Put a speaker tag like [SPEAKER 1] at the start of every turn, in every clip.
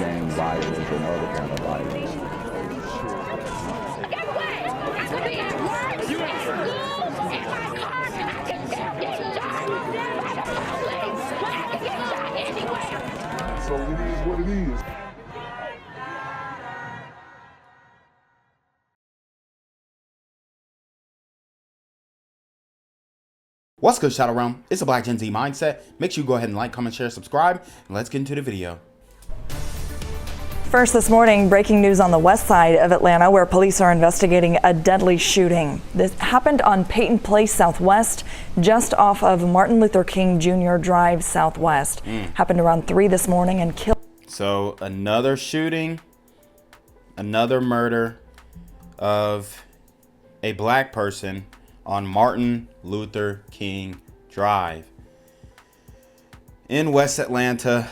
[SPEAKER 1] gang violence and other kind of violence.
[SPEAKER 2] Get away! I could be at work, at school, in my car, and I can still get shot by the police. But I can get shot anywhere.
[SPEAKER 1] So it is what it is.
[SPEAKER 3] What's good, Shadow Realm? It's a Black Gen Z Mindset. Make sure you go ahead and like, comment, share, subscribe, and let's get into the video.
[SPEAKER 4] First this morning, breaking news on the west side of Atlanta, where police are investigating a deadly shooting. This happened on Peyton Place Southwest, just off of Martin Luther King Jr. Drive Southwest. Happened around 3 this morning and killed.
[SPEAKER 3] So another shooting, another murder of a black person on Martin Luther King Drive in West Atlanta.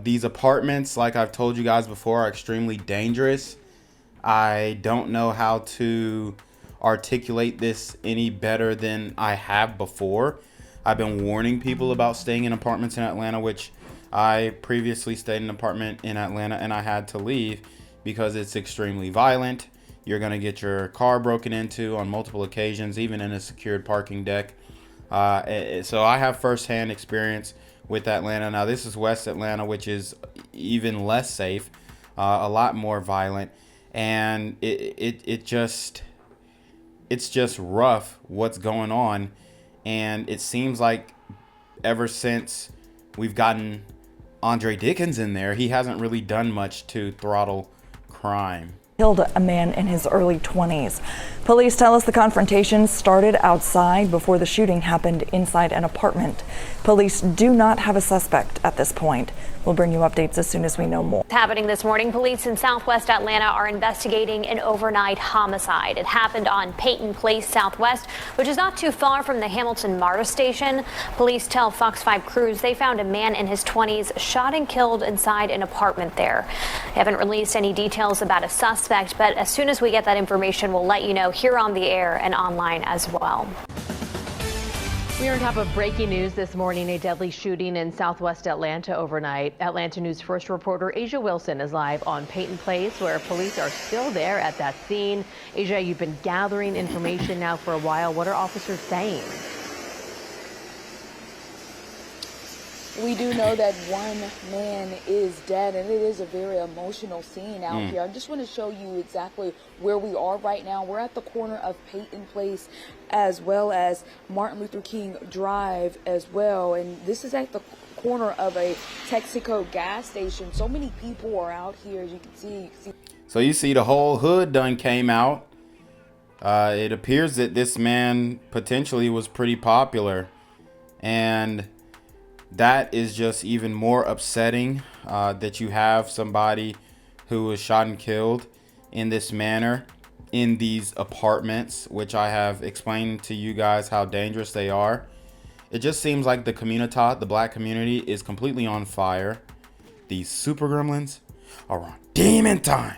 [SPEAKER 3] These apartments, like I've told you guys before, are extremely dangerous. I don't know how to articulate this any better than I have before. I've been warning people about staying in apartments in Atlanta, which I previously stayed in an apartment in Atlanta and I had to leave because it's extremely violent. You're going to get your car broken into on multiple occasions, even in a secured parking deck. So I have firsthand experience with Atlanta. Now, this is West Atlanta, which is even less safe, a lot more violent. And it's just rough what's going on. And it seems like ever since we've gotten Andre Dickens in there, he hasn't really done much to throttle crime.
[SPEAKER 4] Killed a man in his early 20s. Police tell us the confrontation started outside before the shooting happened inside an apartment. Police do not have a suspect at this point. We'll bring you updates as soon as we know more.
[SPEAKER 5] Happening this morning, police in Southwest Atlanta are investigating an overnight homicide. It happened on Peyton Place Southwest, which is not too far from the Hamilton MARTA station. Police tell Fox 5 crews they found a man in his 20s shot and killed inside an apartment there. They haven't released any details about a suspect, but as soon as we get that information, we'll let you know here on the air and online as well.
[SPEAKER 6] We are on top of breaking news this morning, a deadly shooting in Southwest Atlanta overnight. Atlanta News First reporter Asia Wilson is live on Peyton Place, where police are still there at that scene. Asia, you've been gathering information now for a while. What are officers saying?
[SPEAKER 7] We do know that one man is dead, and it is a very emotional scene out here. I just want to show you exactly where we are right now. We're at the corner of Peyton Place as well as Martin Luther King Drive as well, and this is at the corner of a Texaco gas station. So many people are out here, as you can see.
[SPEAKER 3] So you see the whole hood done came out. It appears that this man potentially was pretty popular, and that is just even more upsetting, that you have somebody who was shot and killed in this manner in these apartments, which I have explained to you guys how dangerous they are. It just seems like the community, the black community, is completely on fire. These super gremlins are on demon time.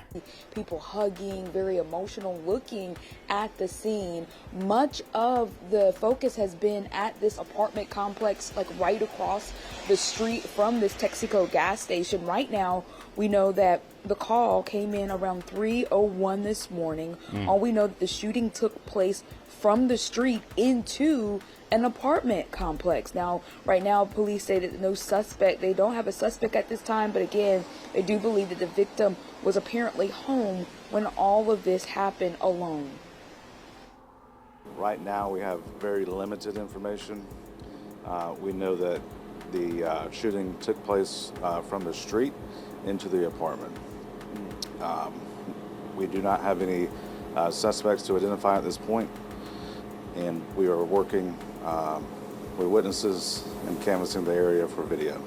[SPEAKER 7] People hugging, very emotional, looking at the scene. Much of the focus has been at this apartment complex, like right across the street from this Texaco gas station. Right now, we know that the call came in around 3:01 this morning. All we know that the shooting took place from the street into an apartment complex. Now, right now, police say that no suspect, they don't have a suspect at this time, but again, they do believe that the victim was apparently home when all of this happened alone.
[SPEAKER 8] Right now, we have very limited information. We know that the shooting took place from the street into the apartment. We do not have any suspects to identify at this point, and we are working with witnesses and canvassing the area for video.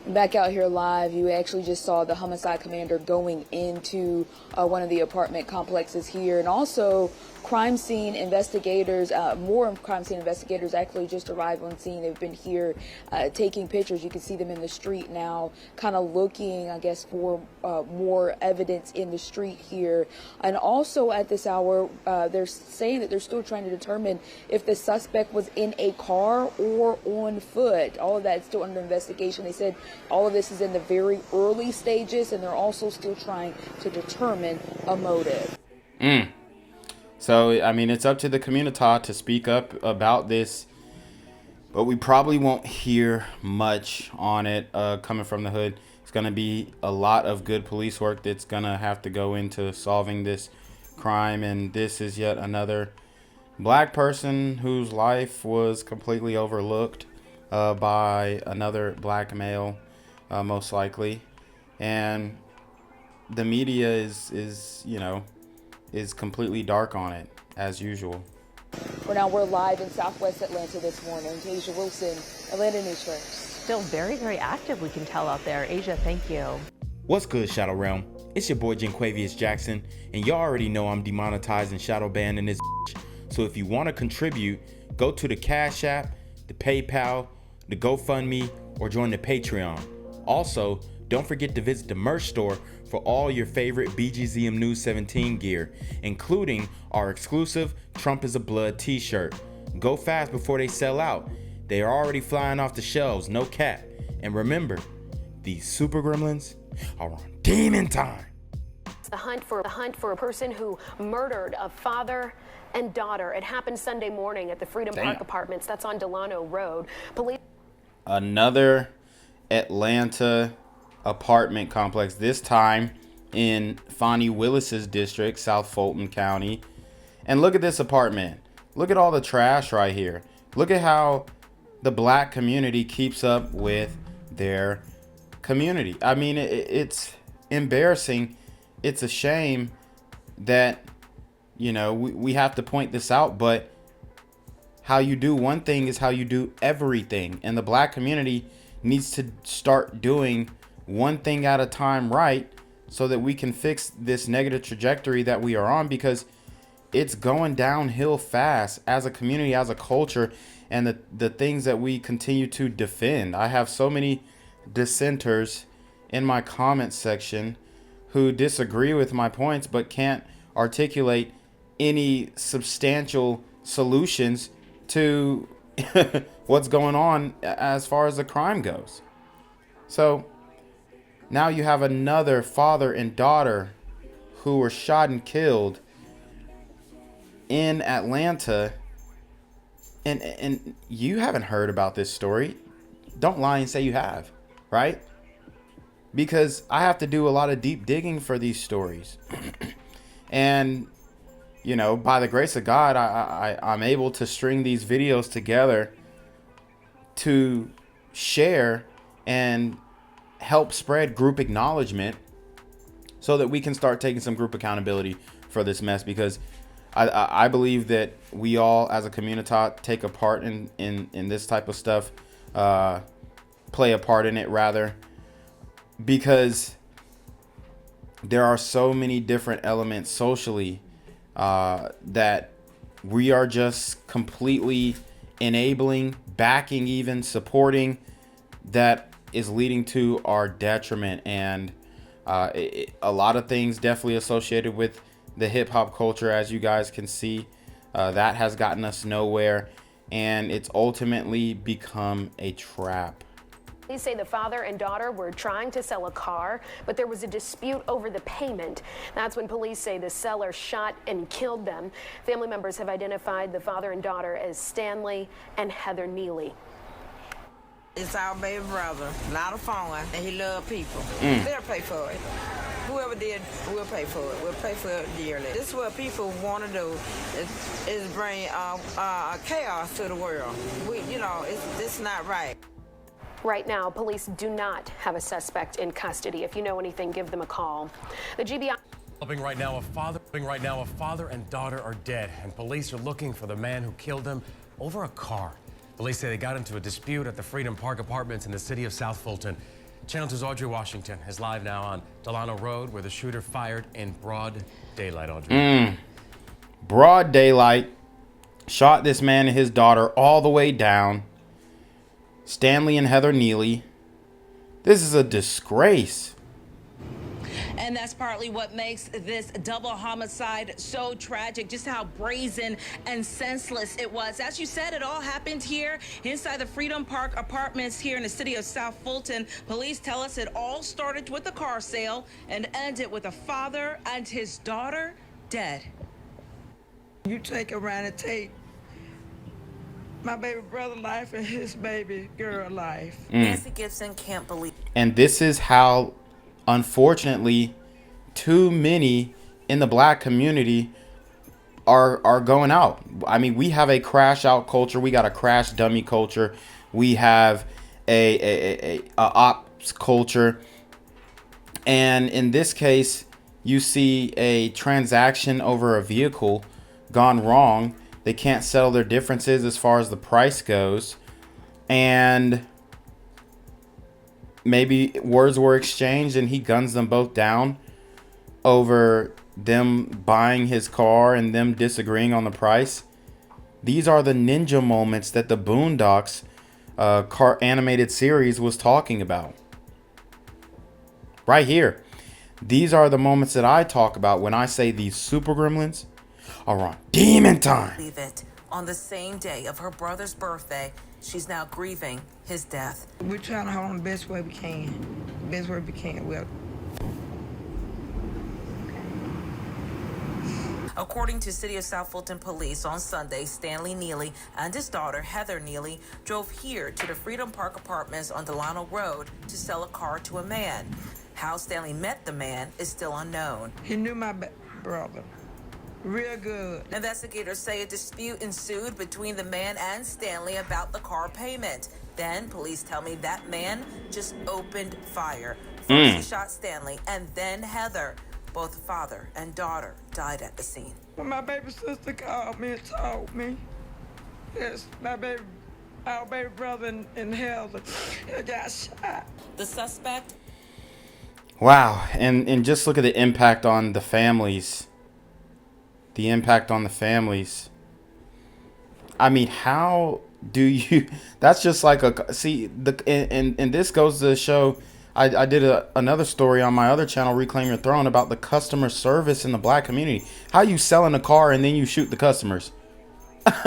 [SPEAKER 7] Back out here live, you actually just saw the homicide commander going into one of the apartment complexes here, and also crime scene investigators, more crime scene investigators actually just arrived on scene. They've been here taking pictures. You can see them in the street now, kind of looking, I guess, for more evidence in the street here. And also at this hour, they're saying that they're still trying to determine if the suspect was in a car or on foot. All of that is still under investigation. They said all of this is in the very early stages, and they're also still trying to determine a motive.
[SPEAKER 3] So, I mean, it's up to the community to speak up about this, but we probably won't hear much on it coming from the hood. It's going to be a lot of good police work that's going to have to go into solving this crime, and this is yet another black person whose life was completely overlooked by another black male, most likely. And the media is completely dark on it, as usual.
[SPEAKER 7] We're live in Southwest Atlanta this morning. Asia Wilson, Atlanta News First.
[SPEAKER 6] Still very, very active, we can tell out there. Asia, thank you.
[SPEAKER 9] What's good, Shadow Realm? It's your boy Jenquavius Jackson, and y'all already know I'm demonetized and shadow banned in this bitch. So if you want to contribute, go to the Cash App, the PayPal, the GoFundMe, or join the Patreon. Also, don't forget to visit the merch store for all your favorite BGZM News 17 gear, including our exclusive Trump is a Blood t-shirt. Go fast before they sell out. They are already flying off the shelves, no cap. And remember, these super gremlins are on demon time.
[SPEAKER 10] The hunt for a person who murdered a father and daughter. It happened Sunday morning at the Freedom Park Apartments. That's on Delano Road. Police.
[SPEAKER 3] Another Atlanta apartment complex, this time in Fonnie Willis's district, South Fulton County. And look at this apartment. Look at all the trash right here. Look at how the black community keeps up with their community. I mean, it's embarrassing. It's a shame that, we have to point this out, but how you do one thing is how you do everything. And the black community needs to start doing one thing at a time right, so that we can fix this negative trajectory that we are on, because it's going downhill fast as a community, as a culture, and the things that we continue to defend. I have so many dissenters in my comment section who disagree with my points but can't articulate any substantial solutions to what's going on as far as the crime goes. So now you have another father and daughter who were shot and killed in Atlanta, and you haven't heard about this story. Don't lie and say you have, right? Because I have to do a lot of deep digging for these stories. And, by the grace of God, I'm able to string these videos together to share and help spread group acknowledgement so that we can start taking some group accountability for this mess, because I believe that we all as a community take a part in this type of stuff, play a part in it rather, because there are so many different elements socially that we are just completely enabling, backing, even supporting, that is leading to our detriment. And a lot of things definitely associated with the hip hop culture, as you guys can see, that has gotten us nowhere, and it's ultimately become a trap.
[SPEAKER 10] Police say the father and daughter were trying to sell a car, but there was a dispute over the payment. That's when police say the seller shot and killed them. Family members have identified the father and daughter as Stanley and Heather Neely.
[SPEAKER 11] It's our baby brother, not a phone, and he loves people. They'll pay for it. Whoever did, we'll pay for it. We'll pay for it dearly. This is what people want to do, is bring chaos to the world. It's not right.
[SPEAKER 10] Right now, police do not have a suspect in custody. If you know anything, give them a call. The GBI.
[SPEAKER 12] Right now, a father and daughter are dead, and police are looking for the man who killed them over a car. Police say they got into a dispute at the Freedom Park Apartments in the city of South Fulton. Channel 2's Audrey Washington is live now on Delano Road, where the shooter fired in broad daylight, Audrey.
[SPEAKER 3] broad daylight, shot this man and his daughter all the way down. Stanley and Heather Neely. This is a disgrace.
[SPEAKER 13] And that's partly what makes this double homicide so tragic, just how brazen and senseless it was. As you said, it all happened here inside the Freedom Park Apartments here in the city of South Fulton. Police tell us it all started with a car sale and ended with a father and his daughter dead.
[SPEAKER 11] You take around and take my baby brother's life and his baby girl life.
[SPEAKER 13] Nancy Gibson can't believe.
[SPEAKER 3] And this is how, unfortunately, too many in the black community are going out. I mean, we have a crash out culture. We got a crash dummy culture. We have a ops culture. And in this case, you see a transaction over a vehicle gone wrong. They can't settle their differences as far as the price goes. And maybe words were exchanged and he guns them both down over them buying his car and them disagreeing on the price. These are the ninja moments that the Boondocks car animated series was talking about. Right here. These are the moments that I talk about when I say these super gremlins are on demon time.
[SPEAKER 13] Believe it. On the same day of her brother's birthday, she's now grieving his death.
[SPEAKER 11] We're trying to hold on the best way we can. Best way we can.
[SPEAKER 13] According to City of South Fulton Police, on Sunday, Stanley Neely and his daughter, Heather Neely, drove here to the Freedom Park Apartments on Delano Road to sell a car to a man. How Stanley met the man is still unknown.
[SPEAKER 11] He knew my brother real good.
[SPEAKER 13] Investigators say a dispute ensued between the man and Stanley about the car payment. Then police tell me that man just opened fire. First he shot Stanley and then Heather. Both father and daughter died at the scene.
[SPEAKER 11] When my baby sister called me and told me, yes, our baby brother and Heather got shot.
[SPEAKER 13] The suspect.
[SPEAKER 3] Wow, and just look at the impact on the families. The impact on the families. I mean, how do you? That's just like a and this goes to show. I did another story on my other channel, Reclaim Your Throne, about the customer service in the black community. How you selling a car and then you shoot the customers?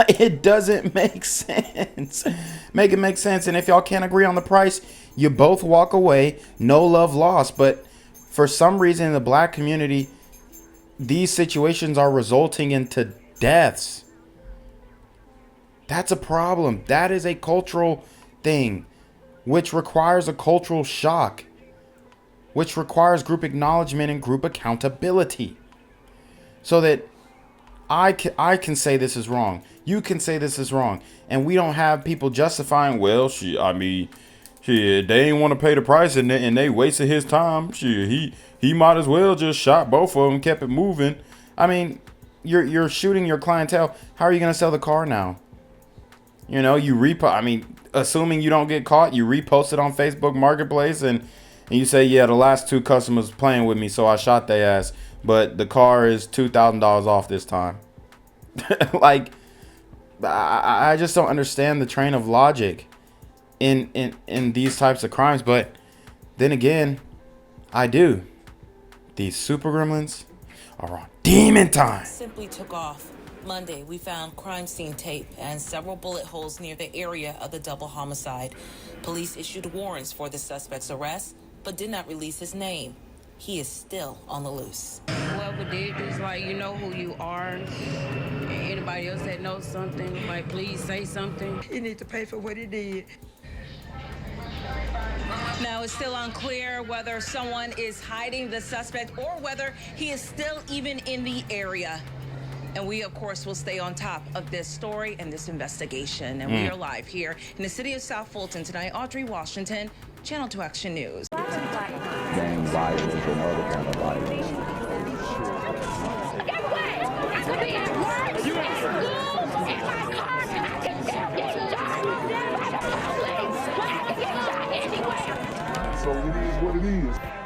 [SPEAKER 3] It doesn't make sense. Make it make sense. And if y'all can't agree on the price, you both walk away. No love lost. But for some reason in the black community, these situations are resulting into deaths. That's a problem. That is a cultural thing, which requires a cultural shock, which requires group acknowledgement and group accountability, so that I can say this is wrong, you can say this is wrong, and we don't have people justifying, well, they ain't want to pay the price and they wasted his time. He might as well just shot both of them, kept it moving. I mean, you're shooting your clientele. How are you going to sell the car now? You know, assuming you don't get caught, you repost it on Facebook Marketplace and you say, yeah, the last two customers playing with me, so I shot their ass, but the car is $2,000 off this time. Like, I just don't understand the train of logic in these types of crimes. But then again, I do. These super gremlins are on demon time.
[SPEAKER 13] Simply took off. Monday, we found crime scene tape and several bullet holes near the area of the double homicide. Police issued warrants for the suspect's arrest, but did not release his name. He is still on the loose.
[SPEAKER 14] Whoever did this, like, you know who you are. Anybody else that knows something, like, please say something.
[SPEAKER 11] He needs to pay for what he did.
[SPEAKER 13] Now, it's still unclear whether someone is hiding the suspect or whether he is still even in the area. And we, of course, will stay on top of this story and this investigation. And we are live here in the city of South Fulton tonight. Audrey Washington, Channel 2 Action News.
[SPEAKER 1] Gang violence and other kind of violence.
[SPEAKER 2] Guess what? I could be at work, at school, in my car, and I can still get shot by the police. But I can get shot anywhere.
[SPEAKER 1] So it is what it is.